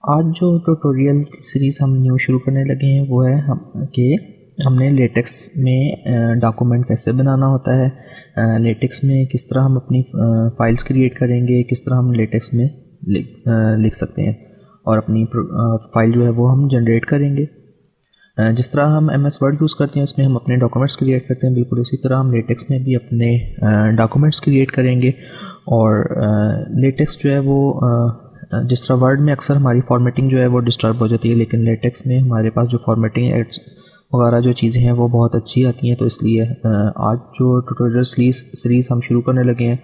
आज जो tutorial series हम न्यू शुरू करने लगे हैं वो है हमने लेटेक्स में डॉक्यूमेंट कैसे बनाना होता है। लेटेक्स में किस तरह हम अपनी फाइल्स क्रिएट करेंगे, किस तरह हम लेटेक्स में लिख सकते हैं और अपनी फाइल जो है वो हम जनरेट करेंगे। जिस तरह हम MS वर्ड यूज़ करते हैं उसमें हम अपने डॉक्यूमेंट्स क्रिएट करते हैं, बिल्कुल इसी तरह हम लेटेक्स में भी अपने डॉक्यूमेंट्स क्रिएट करेंगे। और लेटेक्स जो है वो जिस तरह वर्ड में अक्सर हमारी फॉर्मेटिंग जो है वो डिस्टर्ब हो जाती है, लेकिन लेटेक्स में हमारे पास जो फॉर्मेटिंग एड्स वगैरह जो चीज़ें हैं वो बहुत अच्छी आती हैं। तो इसलिए आज जो ट्यूटोरियल सीरीज़ हम शुरू करने लगे हैं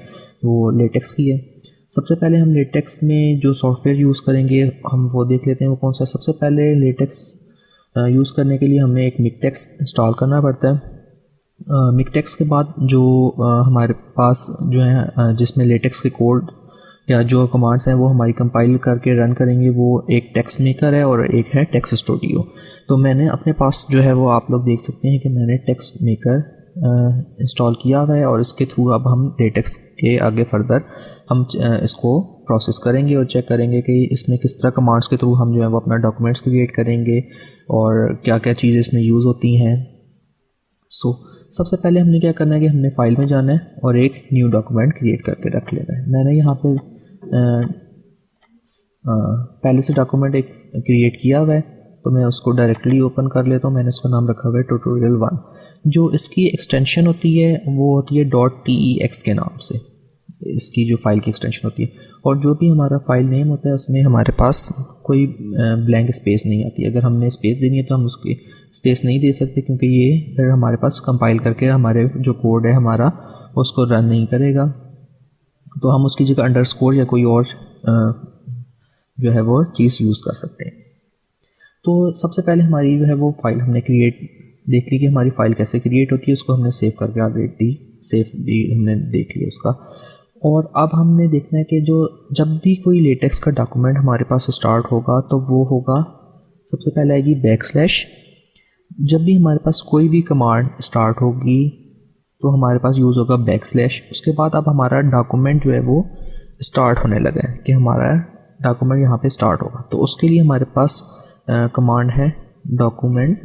वो लेटेक्स की है। सबसे पहले हम लेटेक्स में जो सॉफ्टवेयर यूज़ करेंगे हम वो देख लेते हैं वो कौन सा है। सबसे पहले लेटेक्स यूज़ करने के लिए हमें एक मिकटेक्स इंस्टॉल करना पड़ता है। मिकटेक्स के बाद जो हमारे पास जो है जिसमें लेटेक्स के कोड या जो कमांड्स हैं वो हमारी कंपाइल करके रन करेंगे, वो एक टेक्स्ट मेकर है और एक है टेक्स्ट स्टूडियो। तो मैंने अपने पास जो है वो आप लोग देख सकते हैं कि मैंने टेक्स्ट मेकर इंस्टॉल किया हुआ है और इसके थ्रू अब हम लेटेक्स के आगे फर्दर हम इसको प्रोसेस करेंगे और चेक करेंगे कि इसमें किस तरह कमांड्स के थ्रू हम जो है वो अपना डॉक्यूमेंट्स क्रिएट करेंगे और क्या क्या चीज़ें इसमें यूज़ होती हैं। सबसे पहले हमने क्या करना है कि हमने फाइल में जाना है और एक न्यू डॉक्यूमेंट क्रिएट करके रख लेना है। मैंने यहाँ पे पहले से डॉक्यूमेंट एक क्रिएट किया हुआ है तो मैं उसको डायरेक्टली ओपन कर लेता हूँ। मैंने इसका नाम रखा हुआ है ट्यूटोरियल 1। जो इसकी एक्सटेंशन होती है वो होती है .tex के नाम से, इसकी जो फाइल की एक्सटेंशन होती है। और जो भी हमारा फाइल नेम होता है उसमें हमारे पास कोई ब्लैंक स्पेस नहीं आती। अगर हमने स्पेस देनी है तो हम उसकी स्पेस नहीं दे सकते, क्योंकि ये फिर हमारे पास कंपाइल करके हमारे जो कोड है हमारा उसको रन नहीं करेगा। तो हम उसकी जगह अंडरस्कोर या कोई और जो है वो चीज़ यूज़ कर सकते हैं। तो सबसे पहले हमारी जो है वो फाइल हमने देख ली कि हमारी फाइल कैसे क्रिएट होती है। उसको हमने सेव करके ऑलरेडी सेव भी हमने देख लिया उसका। और अब हमने देखना है कि जब भी कोई लेटेक्स का डॉक्यूमेंट हमारे पास स्टार्ट होगा तो वो होगा, सबसे पहले आएगी बैकस्लैश। जब भी हमारे पास कोई भी कमांड स्टार्ट होगी तो हमारे पास यूज़ होगा बैकस्लैश। उसके बाद अब हमारा डॉक्यूमेंट जो है वो स्टार्ट होने लगा है कि हमारा डॉक्यूमेंट यहाँ पे स्टार्ट होगा। तो उसके लिए हमारे पास कमांड है डॉक्यूमेंट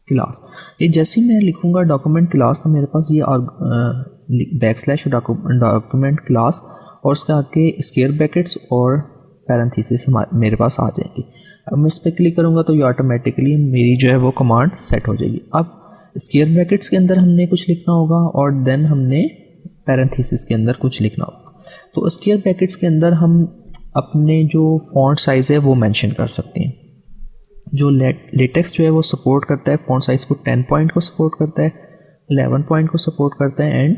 क्लास। ये जैसे ही मैं लिखूँगा डॉक्यूमेंट क्लास तो मेरे पास ये बैकस्लैश डॉक्यूमेंट क्लास और उसके आगे स्क्वायर ब्रैकेट्स और पैरेंथेसिस मेरे पास आ जाएंगी। अब मैं इस पर क्लिक करूँगा तो ये ऑटोमेटिकली मेरी जो है वो कमांड सेट हो जाएगी। अब स्क्वायर ब्रैकेट्स के अंदर हमने कुछ लिखना होगा और देन हमने पैरेंथेसिस के अंदर कुछ लिखना होगा। तो स्क्वायर ब्रैकेट्स के अंदर हम अपने जो फॉन्ट साइज़ है वो मेंशन कर सकते हैं। जो लेटेक्स जो है वो सपोर्ट करता है फॉन्ट साइज़ को 10 पॉइंट को सपोर्ट करता है, 11 पॉइंट को सपोर्ट करता है एंड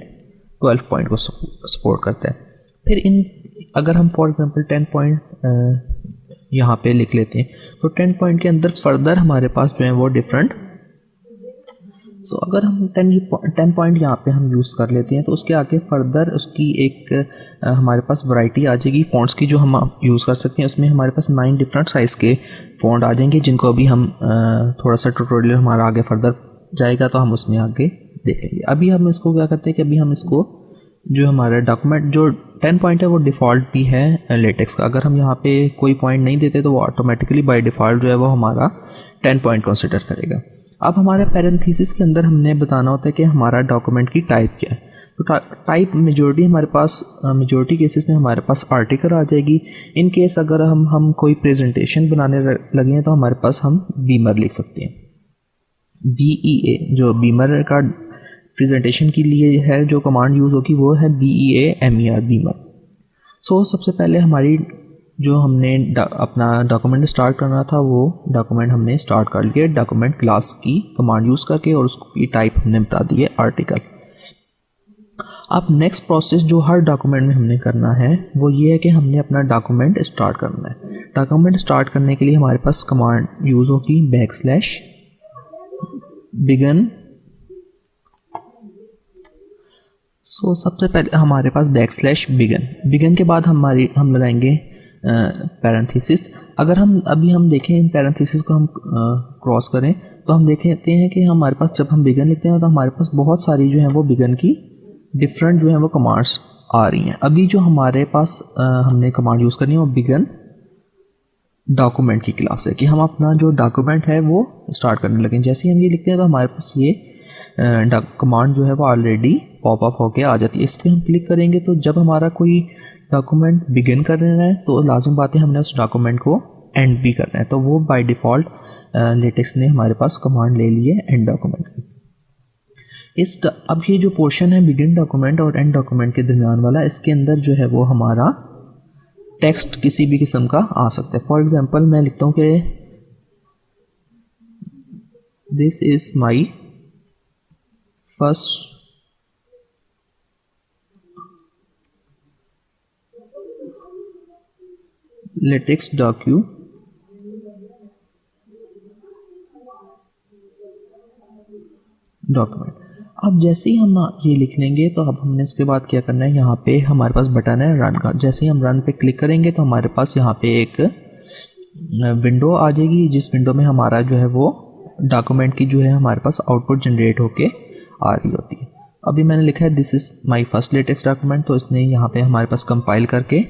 12 पॉइंट को सपोर्ट करता है। फिर अगर हम फॉर एग्जांपल 10 पॉइंट यहाँ पे लिख लेते हैं तो 10 पॉइंट के अंदर फर्दर हमारे पास जो है वो डिफरेंट। अगर हम 10 पॉइंट यहाँ पे हम यूज़ कर लेते हैं तो उसके आगे फर्दर उसकी एक हमारे पास वैरायटी आ जाएगी फ़ॉन्ट्स की जो हम यूज़ कर सकते हैं। उसमें हमारे पास 9 डिफरेंट साइज़ के फ़ॉन्ट आ जाएंगे, जिनको अभी हम थोड़ा सा ट्यूटोरियल हमारा आगे फर्दर जाएगा तो हम उसमें आगे देखेंगे। अभी हम इसको क्या करते हैं कि अभी हम इसको जो हमारा डॉक्यूमेंट जो 10 पॉइंट है वो डिफ़ॉल्ट भी है लेटेक्स का। अगर हम यहाँ पे कोई पॉइंट नहीं देते तो वो ऑटोमेटिकली बाय डिफ़ॉल्ट जो है वो हमारा 10 पॉइंट कंसिडर करेगा। अब हमारे पैरेंथेसिस के अंदर हमने बताना होता है कि हमारा डॉक्यूमेंट की टाइप क्या है। तो टाइप मेजॉरिटी केसेस में हमारे पास आर्टिकल आ जाएगी। इन केस अगर हम कोई प्रेजेंटेशन बनाने लगे हैं तो हमारे पास हम बीमर लिख सकते हैं। BEA जो बीमर का प्रेजेंटेशन के लिए है जो कमांड यूज़ होगी वो है BEAMER बीमर। सबसे पहले हमारी जो हमने अपना डॉक्यूमेंट स्टार्ट करना था वो डॉक्यूमेंट हमने स्टार्ट कर लिया डॉक्यूमेंट क्लास की कमांड यूज़ करके और उसकी टाइप हमने बता दी है आर्टिकल। अब नेक्स्ट प्रोसेस जो हर डॉक्यूमेंट में हमने करना है वो ये है कि हमने अपना डॉक्यूमेंट स्टार्ट करना है। डॉक्यूमेंट स्टार्ट करने के लिए हमारे पास कमांड यूज़ होगी बैकस्लैश बिगिन। सबसे पहले हमारे पास बैकस्लैश बिगिन के बाद हम लगाएंगे पैरेंथेसिस। अगर हम देखें पैरेंथेसिस को हम क्रॉस करें तो हम देखते हैं कि हमारे पास जब हम बिगिन लिखते हैं तो हमारे पास बहुत सारी जो है वो बिगिन की डिफरेंट जो है वो कमांड्स आ रही हैं। अभी जो हमारे पास हमने कमांड यूज़ करनी है वो बिगिन डॉक्यूमेंट की क्लास है कि हम अपना जो डॉक्यूमेंट है वो स्टार्ट करने लगे। जैसे ही हम ये लिखते हैं तो हमारे पास ये कमांड जो है वो ऑलरेडी पॉपअप होके आ जाती है। इस पर हम क्लिक करेंगे तो जब हमारा कोई डॉक्यूमेंट बिगिन कर रहा है तो लाजिम बात है हमने उस डॉक्यूमेंट को एंड भी करना है। तो वो बाय डिफ़ॉल्ट लेटेक्स ने हमारे पास कमांड ले ली है एंड डॉक्यूमेंट की। अब ये जो पोर्शन है बिगिन डॉक्यूमेंट और एंड डॉक्यूमेंट के दरमियान वाला, इसके अंदर जो है वो हमारा टेक्स्ट किसी भी किस्म का आ सकता है। फॉर एग्जांपल मैं लिखता हूँ कि this is my first latex document. अब जैसे ही हम ये लिख लेंगे तो अब हमने इसके बाद क्या करना है, यहाँ पे हमारे पास बटन है रन का। जैसे ही हम रन पे क्लिक करेंगे तो हमारे पास यहाँ पे एक विंडो आ जाएगी, जिस विंडो में हमारा जो है वो डॉक्यूमेंट की जो है हमारे पास आउटपुट जनरेट होके आ रही होती है। अभी मैंने लिखा है this is my first latex document, तो इसने यहाँ पे हमारे पास कंपाइल करके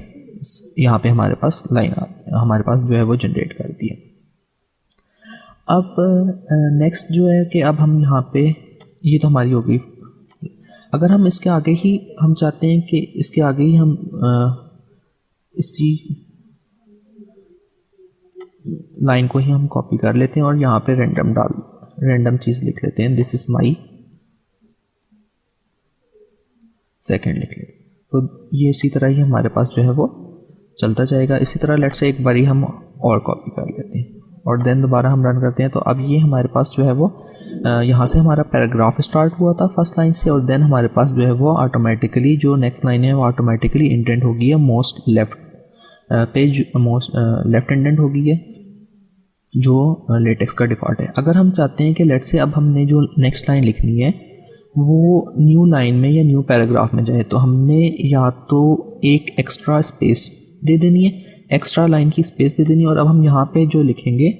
यहाँ पे हमारे पास लाइन हमारे पास जो है वो जनरेट कर दी है। अब नेक्स्ट जो है कि अब हम यहाँ पे, ये तो हमारी हो गई। अगर हम इसके आगे ही हम चाहते हैं कि इसके आगे ही हम इसी लाइन को ही हम कॉपी कर लेते हैं और यहाँ पे रैंडम चीज़ लिख लेते हैं, दिस इज़ माई सेकंड लिख लेते हैं। तो ये इसी तरह ही हमारे पास जो है वो चलता जाएगा। इसी तरह लेट्स से एक बारी हम और कॉपी कर लेते हैं और देन दोबारा हम रन करते हैं। तो अब ये हमारे पास जो है वो यहाँ से हमारा पैराग्राफ स्टार्ट हुआ था फर्स्ट लाइन से, और देन हमारे पास जो है वो ऑटोमेटिकली जो नेक्स्ट लाइन है वो ऑटोमेटिकली इंडेंट हो गई है most left page, most left indent हो गई है जो लेटेक्स का डिफ़ॉल्ट है। अगर हम चाहते हैं कि लेट्स से अब हमने जो नेक्स्ट लाइन लिखनी है वो न्यू लाइन में या न्यू पैराग्राफ में जाए, तो हमने या तो एक एक्स्ट्रा स्पेस दे देनी है, एक्स्ट्रा लाइन की स्पेस दे देनी है, और अब हम यहाँ पे जो लिखेंगे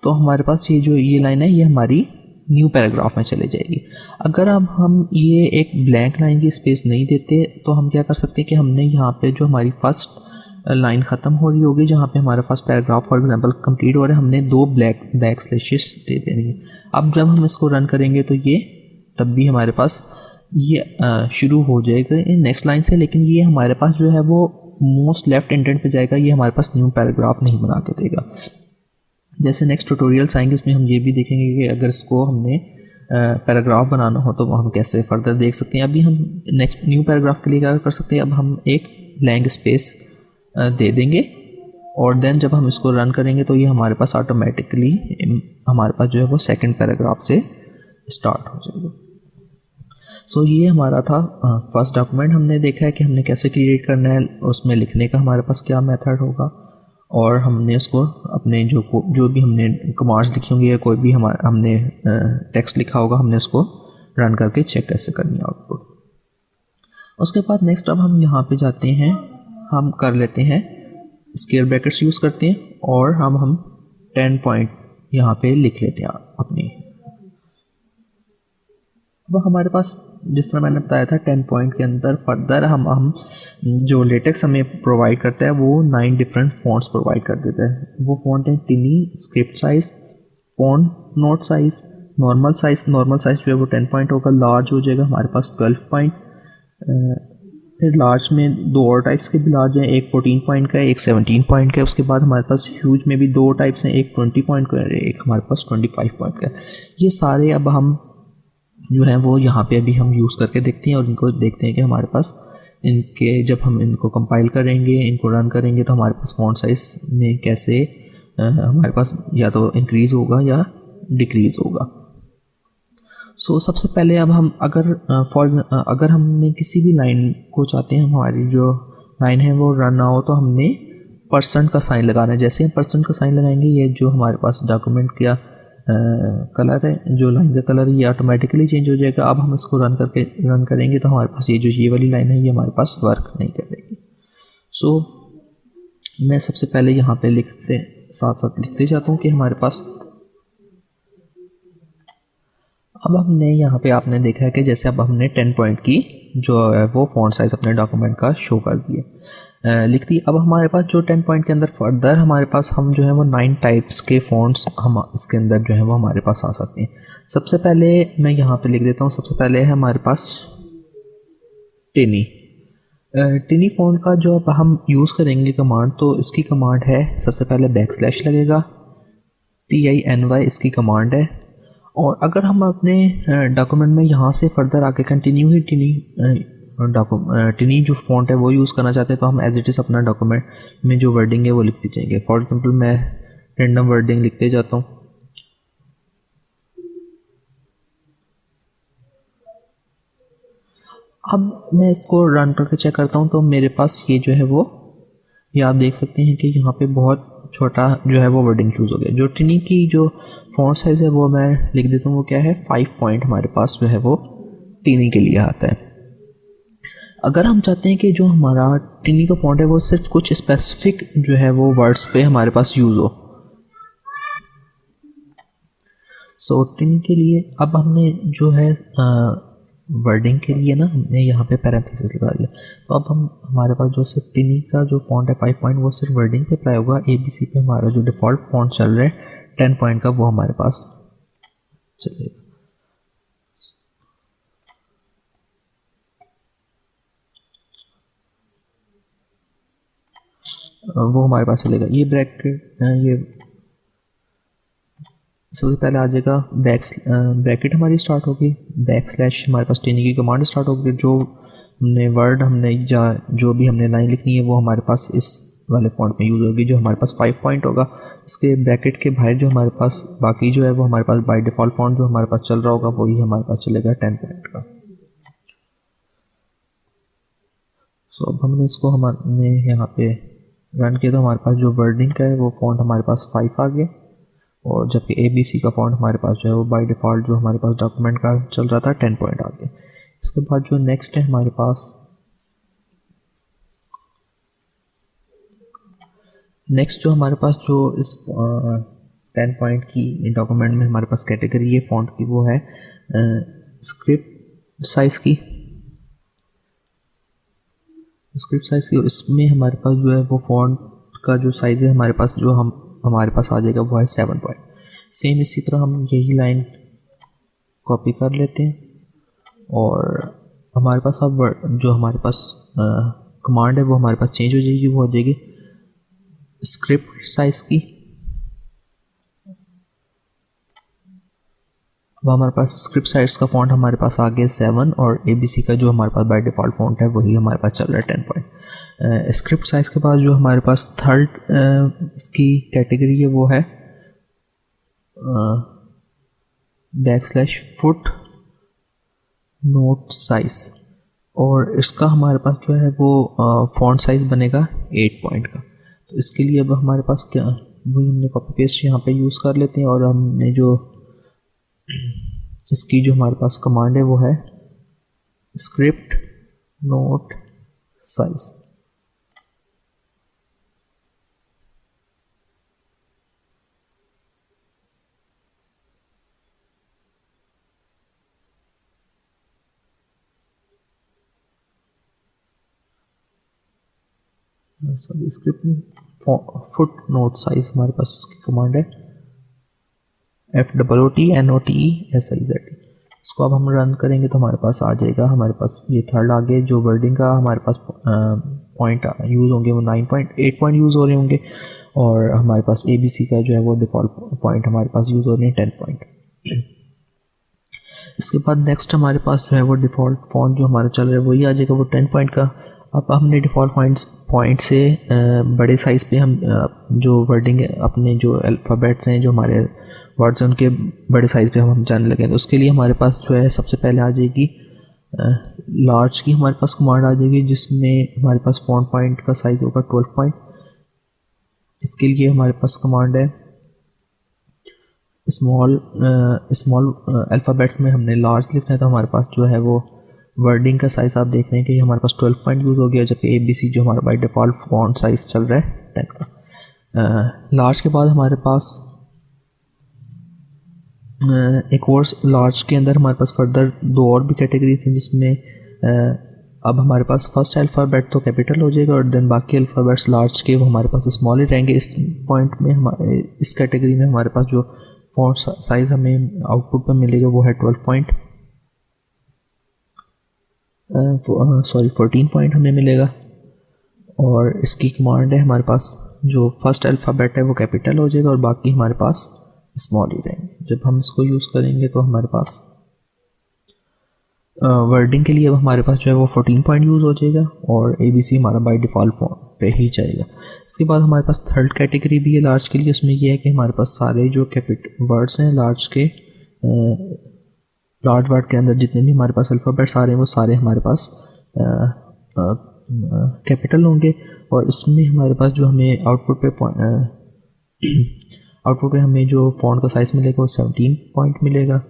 तो हमारे पास ये लाइन है ये हमारी न्यू पैराग्राफ में चले जाएगी। अगर अब हम ये एक ब्लैंक लाइन की स्पेस नहीं देते तो हम क्या कर सकते हैं कि हमने यहाँ पे जो हमारी फर्स्ट लाइन ख़त्म हो रही होगी, जहाँ पे हमारा first paragraph for example complete हो रहा है, हमने 2 बैक स्लैशेस दे देनी है। अब जब हम इसको रन करेंगे तो ये तब भी हमारे पास ये शुरू हो जाएगा नेक्स्ट लाइन से, लेकिन ये हमारे पास जो है वो मोस्ट लेफ्ट इंडेंट पे जाएगा, ये हमारे पास न्यू पैराग्राफ नहीं बना के देगा। जैसे नेक्स्ट ट्यूटोरियल्स आएंगे उसमें हम ये भी देखेंगे कि अगर इसको हमने पैराग्राफ बनाना हो तो हम कैसे फर्दर देख सकते हैं। अभी हम नेक्स्ट न्यू पैराग्राफ के लिए क्या कर सकते हैं, अब हम एक ब्लैंक स्पेस दे देंगे और देन जब हम इसको रन करेंगे तो ये हमारे पास ऑटोमेटिकली हमारे पास जो है वो सेकंड पैराग्राफ से स्टार्ट हो जाएगा। सो ये हमारा था फर्स्ट डॉक्यूमेंट। हमने देखा है कि हमने कैसे क्रिएट करना है, उसमें लिखने का हमारे पास क्या मेथड होगा, और हमने उसको अपने जो भी हमने कमांड्स लिखी होंगी या कोई भी हमने टेक्स्ट लिखा होगा, हमने उसको रन करके चेक कैसे करनी है आउटपुट। उसके बाद नेक्स्ट अब हम यहाँ पे जाते हैं, हम कर लेते हैं स्क्वायर ब्रैकेट्स यूज़ करते हैं और हम 10 पॉइंट यहाँ पे लिख लेते हैं अपनी। अब हमारे पास जिस तरह मैंने बताया था 10 पॉइंट के अंदर फर्दर हम जो लेटेक्स हमें प्रोवाइड करता है वो 9 डिफरेंट फ़ॉन्ट्स प्रोवाइड कर देता है। वो फ़ॉन्ट है टिनी, script size, font note size, normal size जो है वो 10 पॉइंट होगा, लार्ज हो जाएगा हमारे पास 12 पॉइंट, फिर लार्ज में 2 और टाइप्स के भी लार्ज हैं, एक 14 पॉइंट का है, एक 17 पॉइंट का है। उसके बाद हमारे पास ह्यूज में भी 2 टाइप्स हैं, एक 20 पॉइंट का है, एक हमारे पास 25 पॉइंट का है। ये सारे अब हम जो है वो यहाँ पे अभी हम यूज़ करके देखते हैं और इनको देखते हैं कि हमारे पास इनके जब हम इनको कंपाइल करेंगे, इनको रन करेंगे तो हमारे पास फ़ॉन्ट साइज़ में कैसे हमारे पास या तो इंक्रीज़ होगा या डिक्रीज़ होगा। सो सबसे पहले अब हम अगर हमने किसी भी लाइन को चाहते हैं हमारी जो लाइन है वो रन ना हो तो हमने % का साइन लगाना है। जैसे हम % का साइन लगाएंगे ये जो हमारे पास डॉक्यूमेंट का कलर है, जो लाइन का कलर है ये ऑटोमेटिकली चेंज हो जाएगा। अब हम इसको रन करेंगे तो हमारे पास ये वाली लाइन है ये हमारे पास वर्क नहीं करेगी। सो मैं सबसे पहले यहाँ पे साथ साथ लिखते जाता हूँ कि हमारे पास अब हमने यहाँ पे आपने देखा है कि जैसे अब हमने 10 पॉइंट की जो है वो फ़ॉन्ट साइज़ अपने डॉक्यूमेंट का शो कर दिए लिख दी। अब हमारे पास जो 10 पॉइंट के अंदर फर्दर हमारे पास हम जो है वो 9 टाइप्स के फ़ॉन्ट्स हम इसके अंदर जो है वो हमारे पास आ सकते हैं। सबसे पहले मैं यहाँ पे लिख देता हूँ, सबसे पहले है हमारे पास टिनी। टिनी फ़ॉन्ट का जो अब हम यूज़ करेंगे कमांड, तो इसकी कमांड है सबसे पहले बैकस्लैश लगेगा, TINY इसकी कमांड है। और अगर हम अपने डॉक्यूमेंट में यहाँ से फर्दर आके कंटिन्यू ही टिनी जो फ़ॉन्ट है वो यूज़ करना चाहते हैं, तो हम एज इट इज़ अपना डॉक्यूमेंट में जो वर्डिंग है वो लिखते जाएंगे। फॉर एग्जांपल मैं रैंडम वर्डिंग लिखते जाता हूँ। अब मैं इसको रन करके चेक करता हूँ, तो मेरे पास ये जो है वो, ये आप देख सकते हैं कि यहाँ पे बहुत छोटा जो है वो वर्डिंग चूज़ हो गया। जो टिनी की जो फॉन्ट साइज़ है वो मैं लिख देता हूँ, वो क्या है 5 पॉइंट हमारे पास जो है वो टिनी के लिए आता है। अगर हम चाहते हैं कि जो हमारा टिनी का फॉन्ट है वो सिर्फ कुछ स्पेसिफिक जो है वो वर्ड्स पे हमारे पास यूज़ हो, सो टिनी के लिए अब हमने जो है वर्डिंग के लिए ना हमने यहाँ पे पैरेंथेसिस लगा दिया। तो अब हम हमारे पास जो सिर्फ टिनी का जो फॉन्ट है 5 पॉइंट वो सिर्फ वर्डिंग पे अप्लाई होगा। ABC पे हमारा जो डिफ़ॉल्ट फॉन्ट चल रहा है 10 पॉइंट का वो हमारे पास चलेगा। वो हमारे पास चलेगा। ये ब्रैकेट ये सबसे पहले आ जाएगा ब्रैकेट हमारी स्टार्ट होगी, बैकस्लैश हमारे पास टिनी की कमांड स्टार्ट होगी। जो हमने वर्ड हमने या जो भी हमने लाइन लिखनी है वो हमारे पास इस वाले फॉन्ट में यूज़ होगी जो हमारे पास 5 पॉइंट होगा। इसके ब्रैकेट के बाहर जो हमारे पास बाकी जो है वो हमारे पास बाय डिफ़ॉल्ट फॉन्ट जो हमारे पास चल रहा होगा वही हमारे पास चलेगा 10 पॉइंट का। सो अब हमने इसको हमने यहाँ पे रन किया तो हमारे पास जो वर्डिंग का है वो फॉन्ट हमारे पास 5 आ गया, और जबकि ABC का फॉन्ट हमारे पास जो है वो बाय डिफ़ॉल्ट जो हमारे पास डॉक्यूमेंट का चल रहा था 10 पॉइंट आ गया। इसके बाद जो नेक्स्ट है हमारे पास, नेक्स्ट जो हमारे पास जो इस 10 पॉइंट की डॉक्यूमेंट में हमारे पास कैटेगरी है फॉन्ट की, वो है स्क्रिप्ट साइज़ की। स्क्रिप्ट साइज़ की इसमें हमारे पास जो है वो फॉन्ट का जो साइज़ है हमारे पास जो हमारे पास आ जाएगा वो है 7 पॉइंट। सेम इसी तरह हम यही लाइन कॉपी कर लेते हैं और हमारे पास अब जो हमारे पास कमांड है वो हमारे पास चेंज हो जाएगी, वो हो जाएगी स्क्रिप्ट साइज़ की। अब हमारे पास स्क्रिप्ट साइज़ का फॉन्ट हमारे पास आ गया 7, और ABC का जो हमारे पास बाय डिफ़ॉल्ट फॉन्ट है वही हमारे पास चल रहा है 10 पॉइंट। स्क्रिप्ट साइज़ के बाद जो हमारे पास थर्ड इसकी कैटेगरी है वो है बैकस्लैश फुट नोट साइज़, और इसका हमारे पास जो है वो फॉन्ट साइज़ बनेगा 8 पॉइंट का। तो इसके लिए अब हमारे पास क्या, वही हमने कॉपी पेस्ट यहाँ पे यूज़ कर लेते हैं, और हमने जो इसकी जो हमारे पास कमांड है वो है script note size. Sorry script foot note size हमारे पास इसकी कमांड है FOOTNOTESIZ। इसको अब हम रन करेंगे तो हमारे पास आ जाएगा, हमारे पास ये थर्ड आगे जो वर्डिंग का हमारे पास पॉइंट यूज़ होंगे वो 9 पॉइंट 8 पॉइंट यूज़ हो रहे होंगे, और हमारे पास ABC का जो है वो डिफ़ॉल्ट पॉइंट हमारे पास यूज़ हो रहे हैं 10 पॉइंट। इसके बाद नेक्स्ट हमारे पास जो है वो डिफ़ॉल्ट फॉन्ट जो हमारा चल रहा है वही आ जाएगा वो 10 पॉइंट का। अब हमने डिफ़ॉल्ट पॉइंट से बड़े साइज़ पे हम जो वर्डिंग अपने जो अल्फ़ाबेट्स हैं जो हमारे वर्ड्स हैं उनके बड़े साइज़ पे हम जाने लगे, तो उसके लिए हमारे पास जो है सबसे पहले आ जाएगी लार्ज की हमारे पास कमांड आ जाएगी, जिसमें हमारे पास फॉन्ट पॉइंट का साइज़ होगा 12 पॉइंट। इसके लिए हमारे पास कमांड है स्मॉल अल्फ़ाबेट्स में हमने लार्ज लिखना है, तो हमारे पास जो है वो वर्डिंग का साइज़ आप देख रहे हैं कि हमारे पास 12 पॉइंट यूज़ हो गया, जबकि ABC जो हमारा बाय डिफ़ॉल्ट फॉन्ट साइज़ चल रहा है 10 का। लार्ज के बाद हमारे पास एक और लार्ज के अंदर हमारे पास फर्दर दो और भी कैटेगरी थी, जिसमें अब हमारे पास फर्स्ट अल्फ़ाबेट तो कैपिटल हो जाएगा और देन बाकी अल्फ़ाबेट्स लार्ज के वो हमारे पास स्मॉल ही रहेंगे। इस पॉइंट में हमारे इस कैटेगरी में हमारे पास जो फॉन्ट साइज़ हमें आउटपुट पर मिलेगा वो है 14 पॉइंट हमें मिलेगा। और इसकी कमांड है हमारे पास जो फर्स्ट अल्फ़ाबेट है वो कैपिटल हो जाएगा और बाकी हमारे पास स्मॉल ही रहेंगे। जब हम इसको यूज़ करेंगे तो हमारे पास वर्डिंग के लिए अब हमारे पास जो है वो 14 पॉइंट यूज़ हो जाएगा और ABC हमारा बाय डिफ़ॉल्ट फॉर्म पे ही जाएगा। इसके बाद हमारे पास थर्ड कैटेगरी भी है लार्ज के लिए। उसमें यह है कि हमारे पास सारे जो वर्ड्स हैं लार्ज के लार्ज वर्ड के अंदर जितने भी हमारे पास अल्फ़ाबेट्स आ रहे हैं वो सारे हमारे पास कैपिटल होंगे। और इसमें हमारे पास जो हमें आउटपुट पे हमें जो फ़ॉन्ट का साइज़ मिलेगा वो 17 पॉइंट मिलेगा।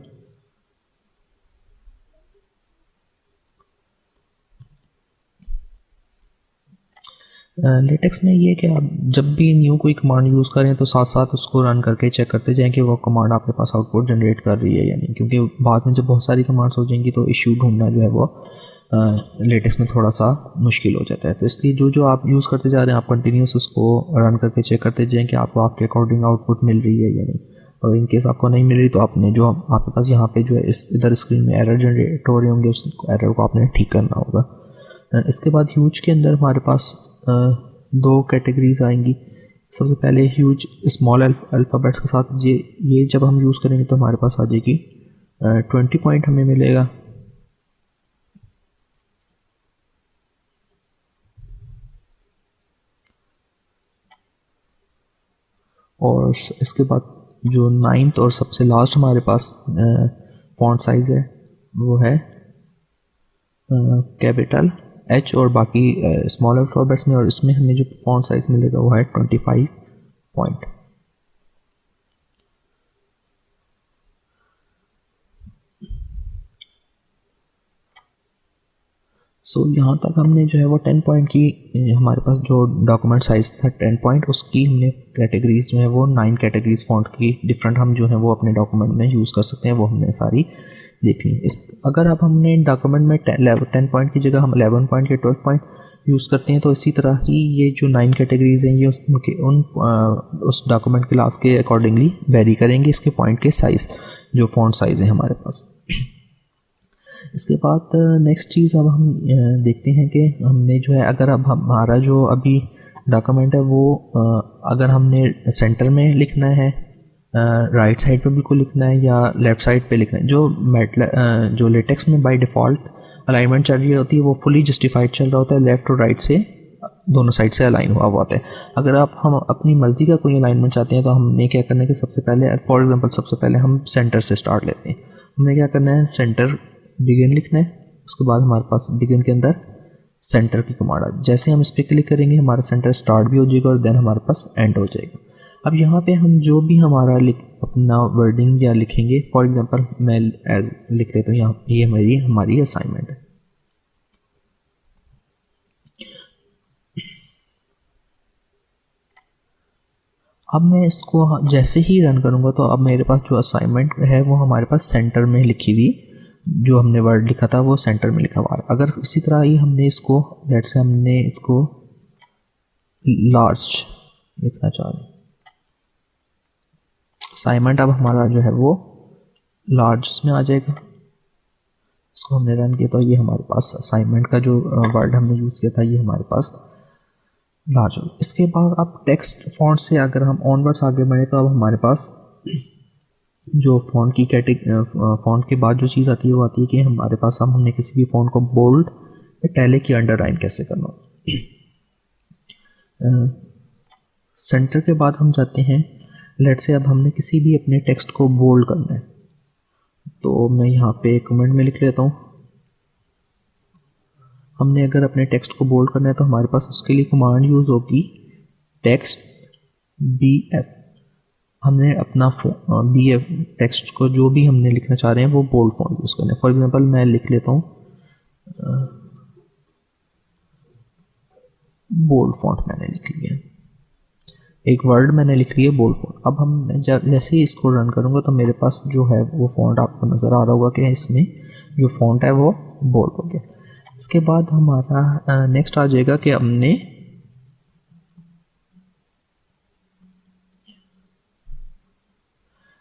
लेटेक्स में ये कि आप जब भी न्यू कोई कमांड यूज़ करें तो साथ साथ उसको रन करके चेक करते जाएं कि वो कमांड आपके पास आउटपुट जनरेट कर रही है या नहीं, क्योंकि बाद में जब बहुत सारी कमांड्स हो जाएंगी तो इशू ढूंढना जो है वो लेटेक्स में थोड़ा सा मुश्किल हो जाता है। तो इसलिए जो आप यूज़ करते जा रहे हैं आप कंटिन्यूस उसको रन करके चेक करते जाएँ कि आपको आपके अकॉर्डिंग आउटपुट मिल रही है या नहीं। और इन केस आपको नहीं मिल रही तो आपने जो आपके पास यहाँ पे जो है इधर स्क्रीन में एरर जनरेट हो रहे होंगे उस एरर को आपने ठीक करना होगा। इसके बाद ह्यूज के अंदर हमारे पास दो कैटेगरीज आएंगी। सबसे पहले ह्यूज स्मॉल अल्फ़ाबेट्स के साथ ये जब हम यूज़ करेंगे तो हमारे पास आ जाएगी 20 पॉइंट हमें मिलेगा। और इसके बाद जो 9th और सबसे लास्ट हमारे पास फॉन्ट साइज़ है वो है कैपिटल H और बाकी स्मॉल अल्फ़ाबेट्स में, और इसमें हमें जो फॉन्ट साइज़ मिलेगा वो है 25 पॉइंट। यहाँ तक हमने जो है वो 10 पॉइंट की हमारे पास जो डॉक्यूमेंट साइज़ था 10 पॉइंट, उसकी हमने कैटेगरीज जो है वो 9 कैटेगरीज फॉन्ट की डिफरेंट हम जो है वो अपने डॉक्यूमेंट में यूज़ कर सकते हैं, वो हमने सारी देख ली। अगर अब हमने डॉक्यूमेंट में 10 पॉइंट की जगह हम 11 पॉइंट या 12 पॉइंट यूज़ करते हैं तो इसी तरह ही ये जो 9 कैटेगरीज हैं ये उस डॉक्यूमेंट क्लास के अकॉर्डिंगली वेरी करेंगे इसके पॉइंट के साइज़, जो फॉन्ट साइज़ है हमारे पास। इसके बाद नेक्स्ट चीज़ अब हम देखते हैं कि हमने जो है अगर अब हमारा जो अभी डॉक्यूमेंट है वो अगर हमने सेंटर में लिखना है, राइट साइड पे बिल्कुल लिखना है या लेफ़्ट साइड पे लिखना है। जो लेटेक्स में बाय डिफ़ॉल्ट अलाइनमेंट चल रही होती है वो फुली जस्टिफाइड चल रहा होता है, लेफ़्ट और राइट से दोनों साइड से अलाइन हुआ होता है। अगर हम अपनी मर्ज़ी का कोई अलाइनमेंट चाहते हैं तो हमने क्या करना है कि सबसे पहले फॉर एग्जांपल सबसे पहले हम सेंटर से स्टार्ट लेते हैं। हमने क्या करना है, सेंटर बिगिन लिखना है, उसके बाद हमारे पास बिगिन के अंदर सेंटर की कमांड आ, जैसे हम इस पर क्लिक करेंगे हमारा सेंटर स्टार्ट भी हो जाएगा और देन हमारे पास एंड हो जाएगा। अब यहाँ पे हम जो भी हमारा अपना वर्डिंग या लिखेंगे, फॉर एग्जांपल मैं लिख लेता हूँ यहाँ, ये हमारी असाइनमेंट है। अब मैं इसको जैसे ही रन करूँगा तो अब मेरे पास जो असाइनमेंट है वो हमारे पास सेंटर में लिखी हुई, जो हमने वर्ड लिखा था वो सेंटर में लिखा हुआ है। अगर इसी तरह ही हमने इसको लेट्स से हमने इसको लार्ज लिखना चाह रहे हैं, असाइनमेंट अब हमारा जो है वो लार्ज में आ जाएगा। इसको हमने रन किया तो ये हमारे पास असाइनमेंट का जो वर्ड हमने यूज़ किया था ये हमारे पास लार्ज हो। इसके बाद अब टेक्स्ट फॉन्ट से अगर हम ऑनवर्ड्स आगे बढ़े तो अब हमारे पास जो फॉन्ट की फॉन्ट के बाद जो चीज़ आती है वो आती है कि हमारे पास हमने किसी भी फॉन्ट को बोल्ड या टैलिक या अंडरलाइन कैसे करना। सेंटर के बाद हम जाते हैं, लेट्स से अब हमने किसी भी अपने टेक्स्ट को बोल्ड करना है तो मैं यहाँ पे कमेंट में लिख लेता हूँ। हमने अगर अपने टेक्स्ट को बोल्ड करना है तो हमारे पास उसके लिए कमांड यूज़ होगी टेक्स्ट BF। हमने अपना BF टेक्स्ट को जो भी हमने लिखना चाह रहे हैं वो बोल्ड फॉन्ट यूज़ करना है। फॉर एग्जांपल मैं लिख लेता हूँ बोल्ड फॉन्ट मैंने लिख लिया। एक वर्ड मैंने लिख लिया बोल्ड फॉन्ट। अब हम जब जैसे ही इसको रन करूँगा तो मेरे पास जो है वो फॉन्ट आपको नज़र आ रहा होगा कि इसमें जो फॉन्ट है वो बोल्ड हो गया। इसके बाद हमारा नेक्स्ट आ जाएगा कि हमने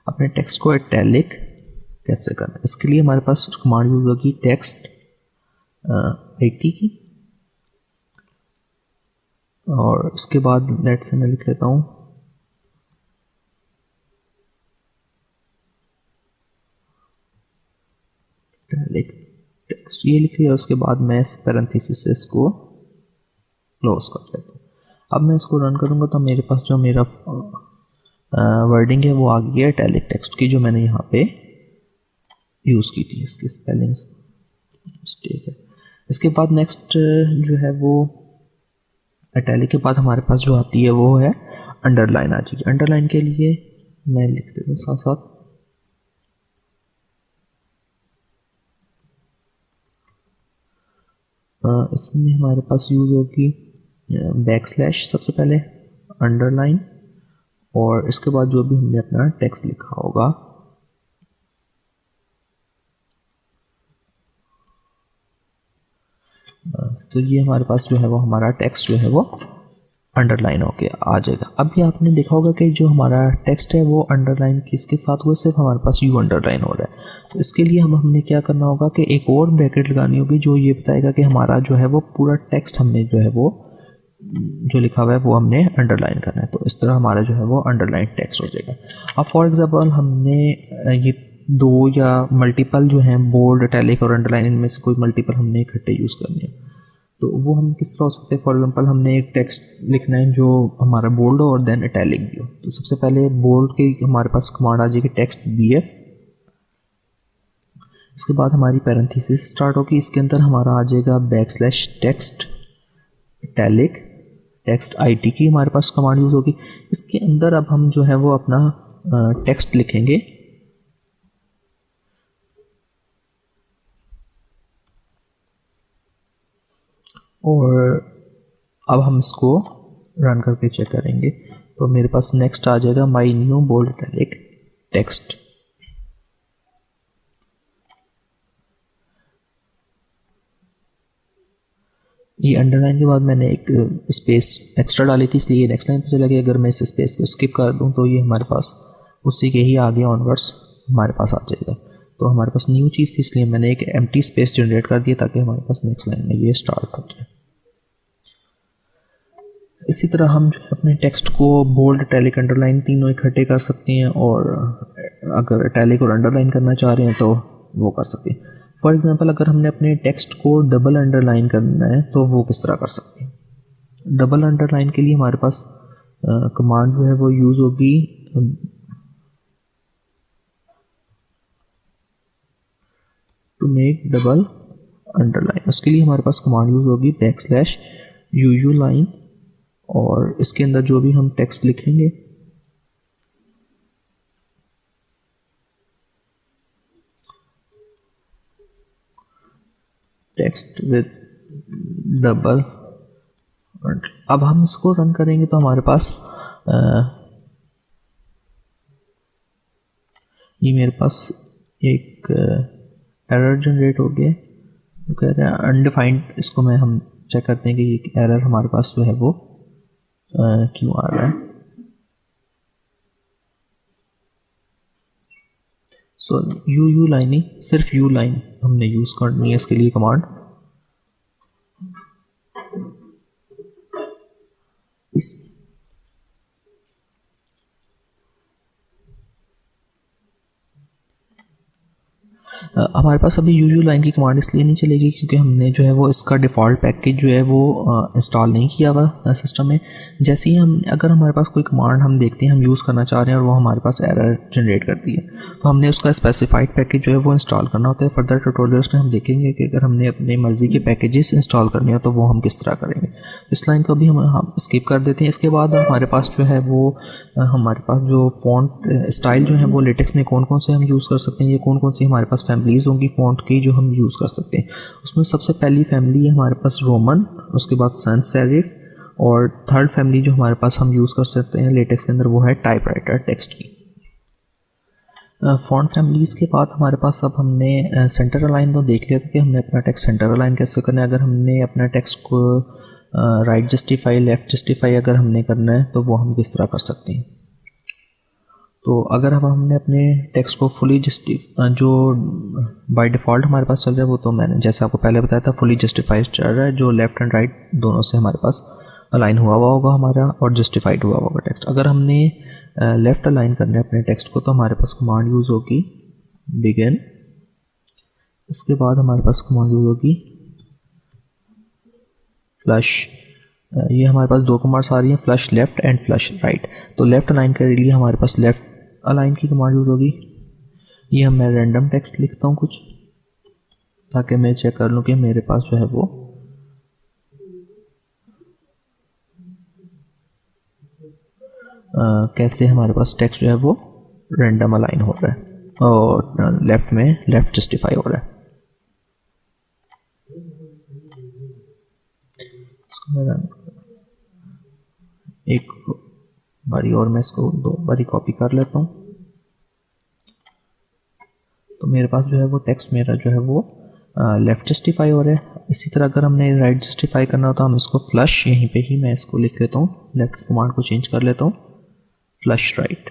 अपने टेक्स्ट को इटैलिक कैसे करना है। इसके लिए हमारे पास कमांड यूज होगी टेक्स्ट 80 की, और इसके बाद लेट से मैं लिख लेता हूँ इटैलिक टेक्स्ट, ये लिख लिया। उसके बाद मैं इस पैरेंथेसिस से इसको क्लोज कर देता हूँ। अब मैं इसको रन करूँगा तो मेरे पास जो मेरा वर्डिंग है वो आ गई है इटैलिक टेक्स्ट की, जो मैंने यहाँ पे यूज़ की थी। इसकी स्पेलिंग्स मिस्टेक है। इसके बाद नेक्स्ट जो है वो इटैलिक के बाद हमारे पास जो आती है वो है अंडरलाइन आ जाएगी। अंडरलाइन के लिए मैं लिख देता हूँ साथ साथ इसमें हमारे पास यूज़ होगी बैकस्लैश सबसे पहले, अंडरलाइन, और इसके बाद जो भी हमने अपना टेक्स्ट लिखा होगा तो ये हमारे पास जो है वो हमारा टेक्स्ट जो है वो अंडरलाइन होके आ जाएगा। अभी आपने देखा होगा कि जो हमारा टेक्स्ट है वो अंडरलाइन किसके साथ हुआ, सिर्फ हमारे पास यू अंडरलाइन हो रहा है। तो इसके लिए हमने क्या करना होगा कि एक और ब्रैकेट लगानी होगी जो ये बताएगा कि हमारा जो है वो पूरा टेक्स्ट हमने जो है वो जो लिखा हुआ है वो हमने अंडरलाइन करना है। तो इस तरह हमारा जो है वो अंडरलाइन टेक्स्ट हो जाएगा। अब फॉर एग्जांपल हमने ये दो या मल्टीपल जो हैं बोल्ड, इटैलिक और अंडरलाइन, इनमें से कोई मल्टीपल हमने इकट्ठे यूज़ करने हैं, तो वो हम किस तरह हो सकते हैं। फॉर एग्जांपल हमने एक टेक्स्ट लिखना है जो हमारा बोल्ड हो और देन इटैलिक भी हो। तो सबसे पहले बोल्ड की हमारे पास कमांड आ जाएगी टेक्स्ट BF। इसके बाद हमारी पैरेंथेसिस स्टार्ट होगी, इसके अंदर हमारा आ जाएगा backslash text italic text IT की हमारे पास कमांड यूज़ होगी। इसके अंदर अब हम जो है वो अपना टेक्स्ट लिखेंगे, और अब हम इसको रन करके चेक करेंगे तो मेरे पास नेक्स्ट आ जाएगा my new bold italic text. ये अंडरलाइन के बाद मैंने एक स्पेस एक्स्ट्रा डाली थी, इसलिए नेक्स्ट लाइन पे चला गया। अगर मैं इस स्पेस को स्किप कर दूं तो ये हमारे पास उसी के ही आगे ऑनवर्ड्स हमारे पास आ जाएगा। तो हमारे पास न्यू चीज़ थी इसलिए मैंने एक एम्प्टी स्पेस जनरेट कर दिया ताकि हमारे पास नेक्स्ट लाइन में ये स्टार्ट हो जाए। इसी तरह हम जो है अपने टेक्स्ट को बोल्ड, इटैलिक, अंडरलाइन तीनों इकट्ठे कर सकते हैं, और अगर इटैलिक और अंडरलाइन करना चाह रहे हैं तो वो कर सकते हैं। फॉर एग्जांपल अगर हमने अपने टेक्स्ट को डबल अंडरलाइन करना है तो वो किस तरह कर सकते हैं। डबल अंडरलाइन के लिए हमारे पास कमांड जो है वो यूज़ होगी टू मेक डबल अंडरलाइन। उसके लिए हमारे पास कमांड यूज़ होगी बैकस्लैश UU लाइन, और इसके अंदर जो भी हम टेक्स्ट लिखेंगे टेक्स्ट विद डबल। अब हम इसको रन करेंगे तो हमारे पास ये मेरे पास एक एरर जनरेट हो गया, तो कह रहे हैं अनडिफाइंड। इसको मैं हम चेक करते हैं कि ये एरर हमारे पास जो है वो क्यों आ रहा है। सो यू लाइन ही, सिर्फ यू लाइन हमने यूज़ करनी है इसके लिए कमांड। इस हमारे पास अभी यूजू लाइन की कमांड इसलिए नहीं चलेगी क्योंकि हमने जो है वो इसका डिफ़ॉल्ट पैकेज जो है वो इंस्टॉल नहीं किया हुआ सिस्टम में। जैसे ही हम अगर हमारे पास कोई कमांड हम देखते हैं हम यूज़ करना चाह रहे हैं और वो हमारे पास एरर जनरेट करती है तो हमने उसका स्पेसिफाइड पैकेज जो है वो इंस्टॉल करना होता है। फर्दर ट्यूटोरियल्स में हम देखेंगे कि अगर हमने अपनी मर्ज़ी के पैकेजेस इंस्टॉल करने हो तो वो हम किस तरह करेंगे। इस लाइन को भी हम स्किप कर देते हैं। इसके बाद हमारे पास जो है वो हमारे पास जो फ़ॉन्ट स्टाइल जो है वो लेटेक्स में कौन कौन से हम यूज़ कर सकते हैं, ये कौन कौन सी हमारे पास फैमिलीज़ होंगी फ़ॉन्ट की जो हम यूज़ कर सकते हैं। उसमें सबसे पहली फैमिली है हमारे पास रोमन, उसके बाद सैंस सेरिफ, और थर्ड फैमिली जो हमारे पास हम यूज़ कर सकते हैं लेटेक्स के अंदर वो है टाइपराइटर टेक्स्ट की। फॉन्ट फैमिलीज़ के बाद हमारे पास अब हमने सेंटर अलाइन तो देख लिया था कि हमने अपना टेक्स्ट सेंटर अलाइन कैसे करना है। अगर हमने अपना टेक्स्ट को राइट जस्टिफाई लेफ़्ट जस्टिफाई अगर हमने करना है तो वो हम किस तरह कर सकते हैं। तो अगर अब हमने अपने टेक्स्ट को फुली जो बाय डिफ़ॉल्ट हमारे पास चल रहा है वो तो मैंने जैसे आपको पहले बताया था फुली जस्टिफाइड चल रहा है, जो लेफ़्ट एंड राइट दोनों से हमारे पास अलाइन हुआ होगा हमारा और जस्टिफाइड हुआ होगा टेक्स्ट। अगर हमने लेफ़्ट अलाइन करना है अपने टेक्स्ट को तो हमारे पास कमांड यूज़ होगी बिगिन, इसके बाद हमारे पास कमांड यूज़ होगी फ्लश। ये हमारे पास दो कमांड्स आ रही हैं, flush left and flush right. तो लेफ़्ट अलाइन के लिए हमारे पास लेफ़्ट अलाइन की कमांड यूज़ होगी। ये मैं रैंडम टेक्स्ट लिखता हूँ कुछ ताकि मैं चेक कर लूँ कि मेरे पास जो है वो कैसे हमारे पास टेक्स्ट जो है वो रैंडम अलाइन हो रहा है और लेफ़्ट में लेफ़्ट जस्टिफाई हो रहा है। एक बारी और मैं इसको दो बारी कॉपी कर लेता हूँ तो मेरे पास जो है वो टेक्स्ट मेरा जो है वो लेफ़्ट जस्टिफाई हो रहा है। इसी तरह अगर हमने राइट जस्टिफाई करना हो तो हम इसको फ्लश यहीं पे ही मैं इसको लिख लेता हूँ, लेफ़्ट की कमांड को चेंज कर लेता हूँ फ्लश राइट।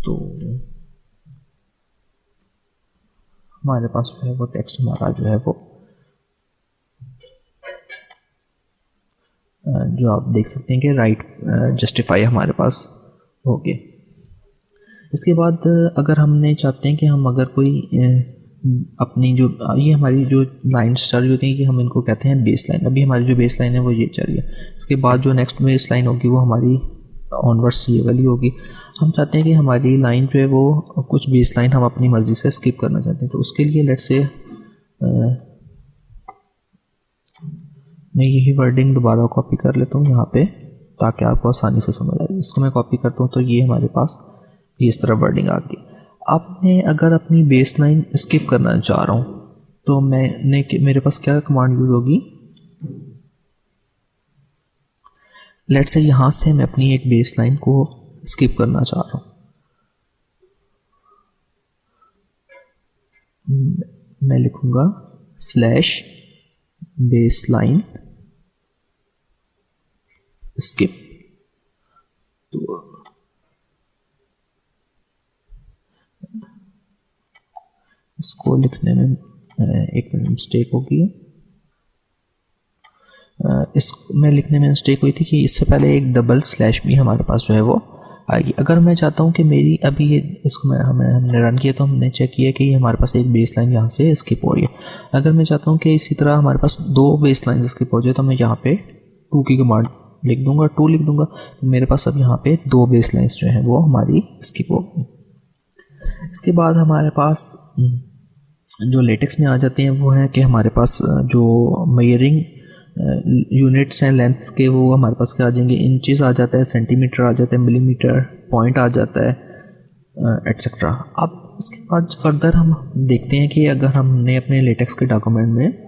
तो हमारे पास जो है वो टेक्स्ट हमारा जो है वो जो आप देख सकते हैं कि राइट जस्टिफाई हमारे पास हो गया। इसके बाद अगर हमने चाहते हैं कि हम अगर कोई अपनी जो ये हमारी जो लाइन्स चल रही होती हैं कि हम इनको कहते हैं बेस लाइन। अभी हमारी जो बेस लाइन है वो ये चल रही है, इसके बाद जो नेक्स्ट बेस लाइन होगी वो हमारी ऑनवर्ड्स ये वाली होगी। हम चाहते हैं कि हमारी लाइन जो है वो कुछ बेस लाइन हम अपनी मर्ज़ी से स्किप करना चाहते हैं। तो उसके लिए लेट्स से मैं यही वर्डिंग दोबारा कॉपी कर लेता हूँ यहाँ पे ताकि आपको आसानी से समझ आ जाए। इसको मैं कॉपी करता हूँ तो ये हमारे पास ये इस तरह वर्डिंग आ गई। अब मैं अगर अपनी बेस लाइन स्किप करना चाह रहा हूँ तो मेरे पास क्या कमांड यूज़ होगी। लेट्स से यहाँ से मैं अपनी एक बेस लाइन को स्किप करना चाह रहा हूँ, मैं लिखूँगा स्लैश बेस लाइन स्किप। तो इसको लिखने में एक मिस्टेक होगी, मैं लिखने में मिस्टेक हुई थी कि इससे पहले एक डबल स्लैश भी हमारे पास जो है वो आएगी। अगर मैं चाहता हूँ कि मेरी अभी ये इसको हमने रन किया तो हमने चेक किया कि हमारे पास एक बेस लाइन यहाँ से स्किप हो रही है। अगर मैं चाहता हूँ कि इसी तरह हमारे पास दो बेस लाइन स्किप हो जाए तो मैं यहाँ पे 2 की कमांड लिख दूंगा, 2 लिख दूंगा तो मेरे पास अब यहाँ पे 2 बेस लाइन्स जो हैं वो हमारी स्किप हो गई। इसके बाद हमारे पास जो लेटेक्स में आ जाते हैं वो है कि हमारे पास जो मेजरिंग यूनिट्स हैं लेंथ्स के वो हमारे पास क्या आ जाएंगे, इंचेस आ जाता है, सेंटीमीटर आ जाता है, मिलीमीटर, पॉइंट आ जाता है एट्सेट्रा। अब इसके बाद फर्दर हम देखते हैं कि अगर हमने अपने लेटेक्स के डॉक्यूमेंट में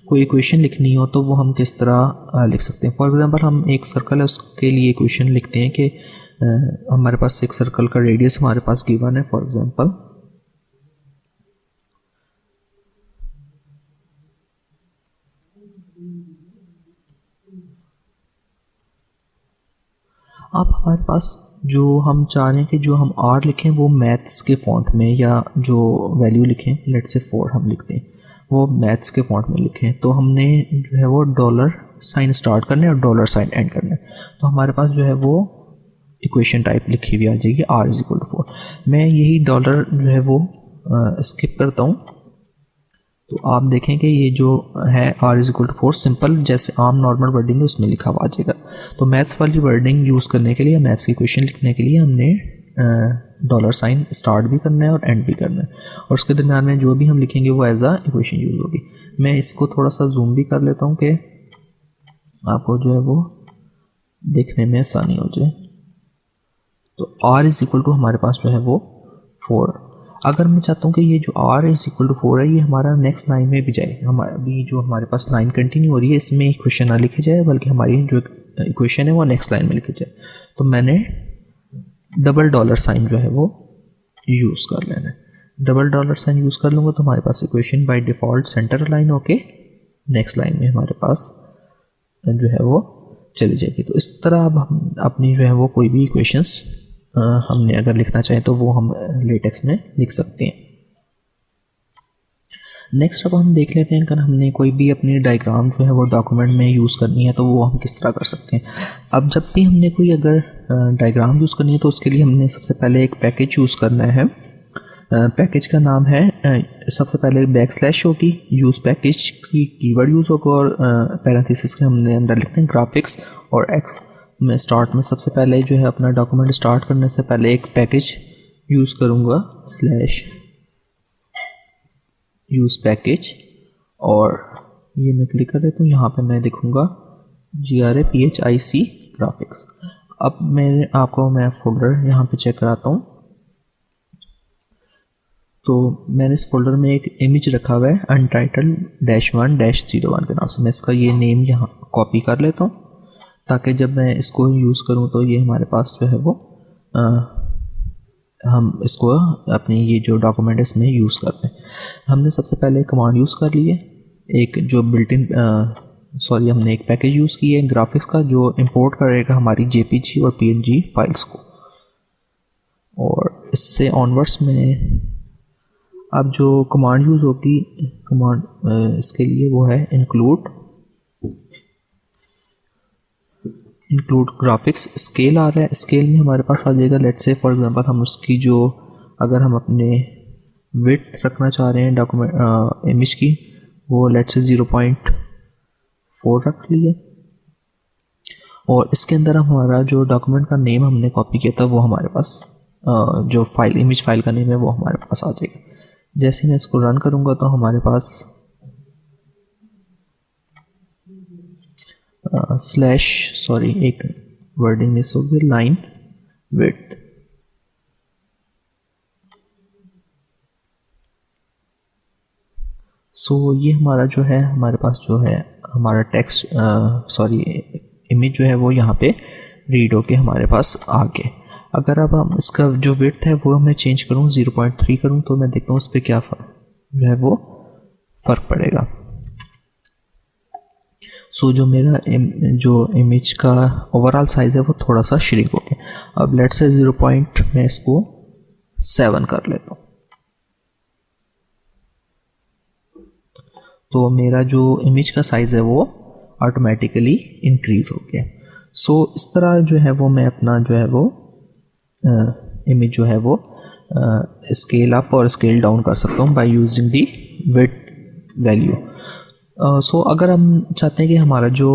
कोई इक्वेशन लिखनी हो तो वो हम किस तरह लिख सकते हैं। फॉर एग्जांपल हम एक सर्कल है उसके लिए इक्वेशन लिखते हैं कि हमारे पास एक सर्कल का रेडियस हमारे पास गिवन है। फॉर एग्जांपल अब हमारे पास जो हम चाह रहे हैं कि जो हम आर लिखें वो मैथ्स के फॉन्ट में, या जो वैल्यू लिखें लेट्स से 4 हम लिखते हैं वो मैथ्स के फॉन्ट में लिखें, तो हमने जो है वो डॉलर साइन स्टार्ट करना है और डॉलर साइन एंड करना है। तो हमारे पास जो है वो इक्वेशन टाइप लिखी हुई आ जाएगी r=4। मैं यही डॉलर जो है वो स्किप करता हूँ तो आप देखें कि ये जो है r=4 सिंपल जैसे आम नॉर्मल वर्डिंग है उसमें लिखा हुआ आ जाएगा। तो मैथ्स वाली वर्डिंग यूज़ करने के लिए, मैथ्स की क्वेश्चन लिखने के लिए हमने डॉलर साइन स्टार्ट भी करना है और एंड भी करना है और उसके दरम्यान में जो भी हम लिखेंगे वो एज आ इक्वेशन यूज़ होगी। मैं इसको थोड़ा सा जूम भी कर लेता हूँ कि आपको जो है वो देखने में आसानी हो जाए। तो r= हमारे पास जो है वो 4। अगर मैं चाहता हूँ कि ये जो r इज इक्वल टू 4 है ये हमारा नेक्स्ट लाइन में भी जाए, हमारा अभी जो हमारे पास लाइन कंटिन्यू हो रही है इसमें इक्वेशन ना लिखे जाए बल्कि हमारी जो इक्वेशन है वो नेक्स्ट लाइन में लिखी जाए, तो मैंने डबल डॉलर साइन जो है वो यूज़ कर लेना है। डबल डॉलर साइन यूज़ कर लूँगा तो हमारे पास equation by default centre line होके नेक्स्ट लाइन में हमारे पास जो है वो चली जाएगी। तो इस तरह अब हम अपनी जो है वो कोई भी इक्वेशंस हमने अगर लिखना चाहें तो वो हम लेटेक्स में लिख सकते हैं। नेक्स्ट अब हम देख लेते हैं अगर हमने कोई भी अपनी डायग्राम जो है वो डॉक्यूमेंट में यूज़ करनी है तो वो हम किस तरह कर सकते हैं। अब जब भी हमने कोई अगर डायग्राम यूज़ करनी है तो उसके लिए हमने सबसे पहले एक पैकेज यूज़ करना है। पैकेज का नाम है सबसे पहले बैकस्लैश होगी, यूज़ पैकेज की कीवर्ड यूज़ होगा और पैरेंथेसिस के हमने अंदर लिखना है ग्राफिक्स और एक्स। मैं स्टार्ट में सबसे पहले जो है अपना डॉक्यूमेंट स्टार्ट करने से पहले एक पैकेज यूज़ करूँगा स्लैश यूज़ पैकेज, और ये मैं क्लिक कर देता हूँ, यहाँ पे मैं लिखूँगा GRAPHIC ग्राफिक्स। अब मैं फोल्डर यहाँ पे चेक कराता हूँ, तो मैंने इस फोल्डर में एक इमेज रखा हुआ है untitled-1-01 के नाम से। मैं इसका ये नेम यहाँ कॉपी कर लेता हूँ ताकि जब मैं इसको यूज़ करूँ तो ये हमारे पास जो है वो हम इसको अपनी ये जो डॉक्यूमेंट है इसमें यूज़ करते हैं। हमने सबसे पहले कमांड यूज़ कर ली है, एक जो हमने एक पैकेज यूज़ किया है ग्राफिक्स का जो इंपोर्ट करेगा हमारी JPG और PNG फाइल्स को। और इससे ऑनवर्ड्स में अब जो कमांड यूज़ होगी कमांड इसके लिए वो है इंक्लूड ग्राफिक्स। स्केल आ रहा है, स्केल में हमारे पास आ जाएगा लेट्स से फॉर एग्जांपल हम उसकी जो अगर हम अपने विड्थ रखना चाह रहे हैं डॉक्यूमेंट इमेज की वो लेट्स से 0.4 रख लिए, और इसके अंदर हमारा जो डॉक्यूमेंट का नेम हमने कॉपी किया था वो हमारे पास जो फाइल इमेज फाइल का नेम है वो हमारे पास आ जाएगा। जैसे मैं इसको रन करूँगा तो हमारे पास एक वर्डिंग मिस हो गई, लाइन विड्थ। ये हमारा जो है हमारे पास जो है हमारा टेक्स्ट इमेज जो है वो यहाँ पे रीड होके हमारे पास आ गए। अगर अब हम इसका जो विड्थ है वो मैं चेंज करूँ 0.3 करूँ तो मैं देखता हूँ उस पर क्या जो है वो फ़र्क पड़ेगा। जो मेरा जो इमेज का ओवरऑल साइज़ है वो थोड़ा सा श्रिंक हो गया। अब लेट्स से 0. मैं इसको 7 कर लेता हूँ तो मेरा जो इमेज का साइज़ है वो ऑटोमेटिकली इंक्रीज़ हो गया। इस तरह जो है वो मैं अपना जो है वो इमेज जो है वो स्केल अप और स्केल डाउन कर सकता हूँ by using the width value. अगर हम चाहते हैं कि हमारा जो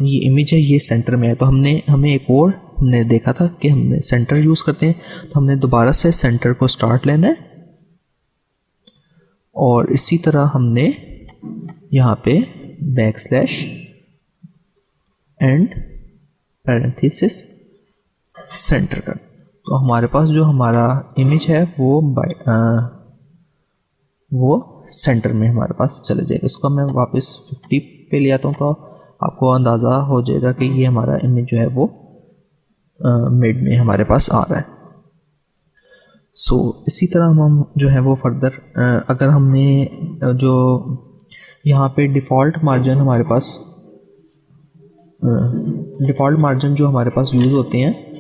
ये इमेज है ये सेंटर में है तो हमने देखा था कि हमने सेंटर यूज़ करते हैं, तो हमने दोबारा से सेंटर को स्टार्ट लेना है और इसी तरह हमने यहाँ पे बैकस्लैश एंड पैरेंथेसिस सेंटर कर, तो हमारे पास जो हमारा इमेज है वो सेंटर में हमारे पास चले जाएगा। इसको मैं वापस 50 पे ले आता हूँ तो आपको अंदाज़ा हो जाएगा कि ये हमारा इमेज जो है वो मिड में हमारे पास आ रहा है। इसी तरह हम जो है वो फर्दर अगर हमने जो यहाँ पे डिफ़ॉल्ट मार्जिन जो हमारे पास यूज़ होते हैं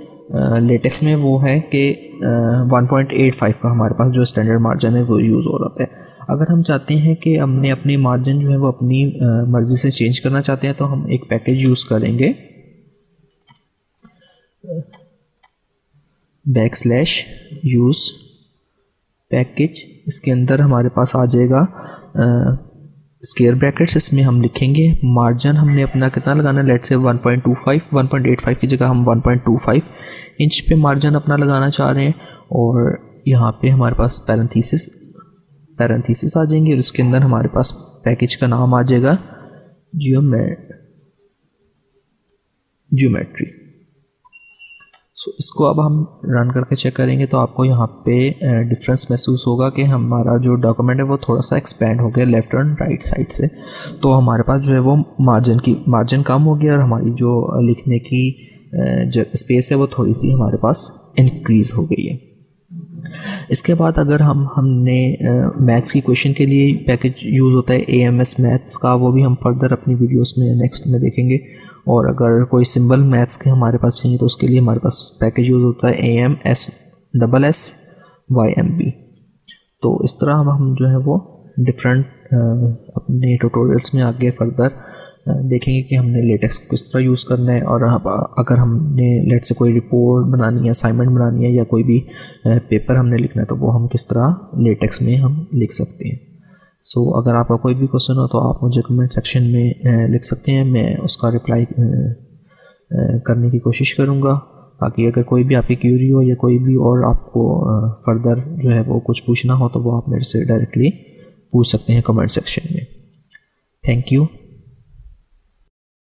लेटेक्स में वो है कि 1.85 का हमारे पास जो स्टैंडर्ड मार्जिन है वो यूज़ हो रहा है। अगर हम चाहते हैं कि हमने अपनी मार्जिन जो है वो अपनी मर्ज़ी से चेंज करना चाहते हैं तो हम एक पैकेज यूज़ करेंगे बैकस्लैश यूज़ पैकेज। इसके अंदर हमारे पास आ जाएगा स्क्वायर ब्रैकेट्स, इसमें हम लिखेंगे मार्जिन हमने अपना कितना लगाना है, लेट्स से 1.85 की जगह हम 1.25 इंच पे मार्जिन अपना लगाना चाह रहे हैं, और यहाँ पे हमारे पास पैरेंथेसिस आ जाएंगे और उसके अंदर हमारे पास पैकेज का नाम आ जाएगा ज्योमेट्री। इसको अब हम रन करके चेक करेंगे तो आपको यहाँ पे डिफरेंस महसूस होगा कि हमारा जो डॉक्यूमेंट है वो थोड़ा सा एक्सपेंड हो गया लेफ़्ट एंड राइट साइड से। तो हमारे पास जो है वो मार्जिन कम हो गया और हमारी जो लिखने की जो स्पेस है वो थोड़ी सी हमारे पास इंक्रीज़ हो गई है। इसके बाद अगर हमने मैथ्स की क्वेश्चन के लिए पैकेज यूज़ होता है AMS मैथ्स का, वो भी हम फर्दर अपनी वीडियोस में नेक्स्ट में देखेंगे। और अगर कोई सिंबल मैथ्स के हमारे पास चाहिए तो उसके लिए हमारे पास पैकेज यूज़ होता है AMSSSYMB। तो इस तरह हम जो है वो डिफरेंट अपने ट्यूटोरियल्स में आगे फर्दर देखेंगे कि हमने लेटेक्स को किस तरह यूज़ करना है। और अगर हमने लेट से कोई रिपोर्ट बनानी है, असाइनमेंट बनानी है या कोई भी पेपर हमने लिखना है तो वो हम किस तरह लेटेक्स में हम लिख सकते हैं। सो अगर आपका कोई भी क्वेश्चन हो तो आप मुझे कमेंट सेक्शन में लिख सकते हैं, मैं उसका रिप्लाई करने की कोशिश करूँगा। बाकी अगर कोई भी आपकी क्यूरी हो या कोई भी और आपको फर्दर जो है वो कुछ पूछना हो तो वो आप मेरे से डायरेक्टली पूछ सकते हैं कमेंट सेक्शन में। Thank you.